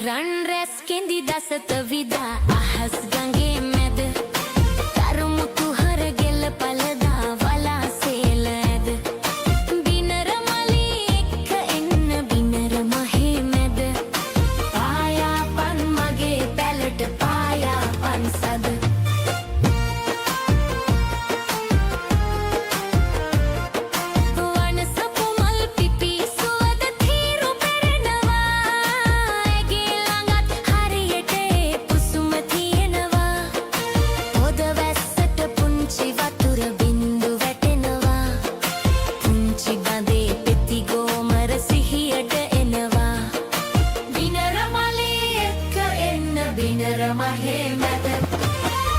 රන් රැස් කෙඳි දසත විදා අහස් ගඟේ මැද තරමුතු හර ගෙල පළදා වලා සේල ඇද බිනර මලී එක්ක එන්න බිනර මහේ මැද පායාපන් මගේ පැලට පායාපන් සද බිනර මහේ මැද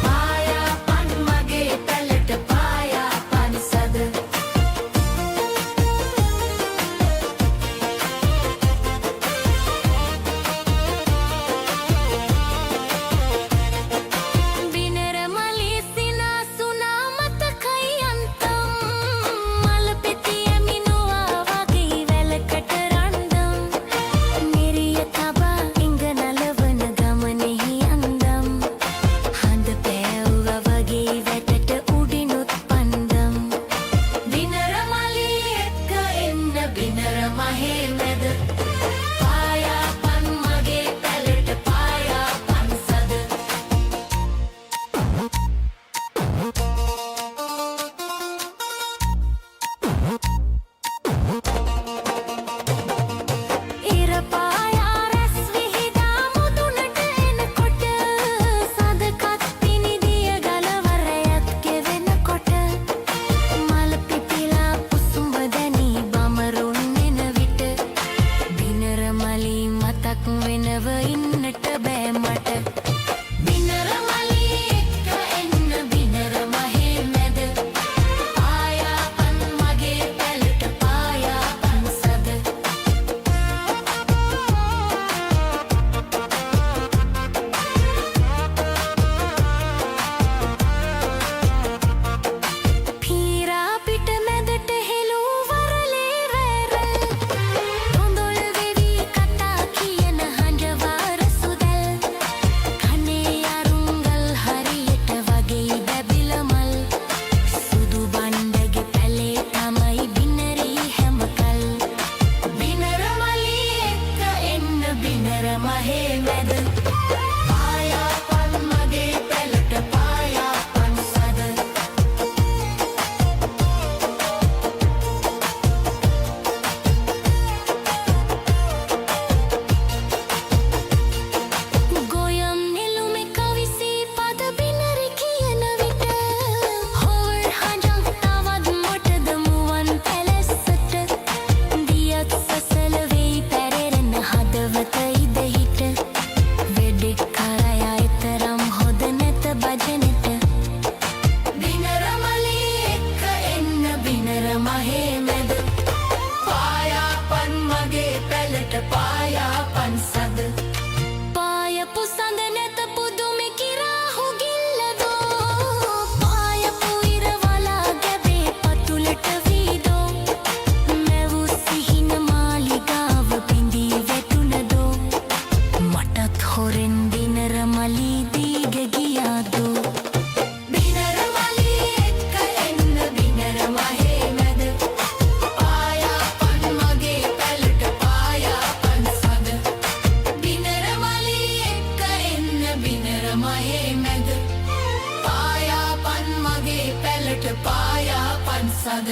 පායාපන් මගේ පැලට පායාපන් සද බිනර මලී සිනාසුනා මතකයි අන්තම් මල පෙතිය මිනුවා වගේ වැලකට රන්දම් නිරිය තබා ඉඟ නලවන ගමනෙහි අන්දම් හඳ පෑවුවා වගේ වැටට උඩිනුත් පන්දම් බිනර මලී එක්ක එන්න බිනර මහේ මැද පායාපන් මගේ පැලට පායාපන් සද ඉර පායා රැස් විහිදා මුදුනට එනකොට සදකත් පිනිදිය ගලවරයත් ගෙවෙනකොට මල පිපිලා පුසුඹ දැනී බමරුන් එන විට බිනර මලී මතක් වෙනව ඉන්නට බෑ මට බිනර මලී එක්ක එන්න බිනර මහේ මැද පායාපන් මගේ පැලට පායාපන් සද පීරා පිට මැදට හෙළූ වරලේ වැරල් දොඳොල් වෙවි කතා කියන හඬවාර සුදැල් කනේ අරුංගල් හරියට වගේ බැබිල මල් සුදු බණ්ඩගේ පැලේ තමයි බිනරී හැමකල් බිනර මලී එක්ක එන්න බිනර මහේ මැද පායාපන් මගේ පැලට පායාපන් සද ගොයම් නෙළුමේ කවිසී පද බිනරි කියන විට හොවර් හඬක් තවත් මොටද මුවන් පැලැස්සට දියත් සසල වෙයි පැරෙරෙන හදවත ඉද හිට වෙඩෙක් කරය එතරම් හොද නැත බජනෙට බිනර මලී එක්ක එන්න බිනර මහේ මැද පායාපන් මගේ පැලට පායාපන් සද පායපු සඳ නැත පුදුමෙ කිරාහු ගිල්ලදෝ පායපු ඉරවලා ගැබේ පතුලට වීදෝ මැවූ සිහින මාලිගාව පිඳී වැටුනදෝ මටත් හොරෙන් බිනර මලී දීග ගියාදෝ බිනර මලී එක්ක එන්න බිනර මහේ මැද පායාපන් මගේ පැලට පායාපන් සද බිනර මලී එක්ක එන්න බිනර මහේ මැද පායාපන් මගේ පැලට පායාපන් සද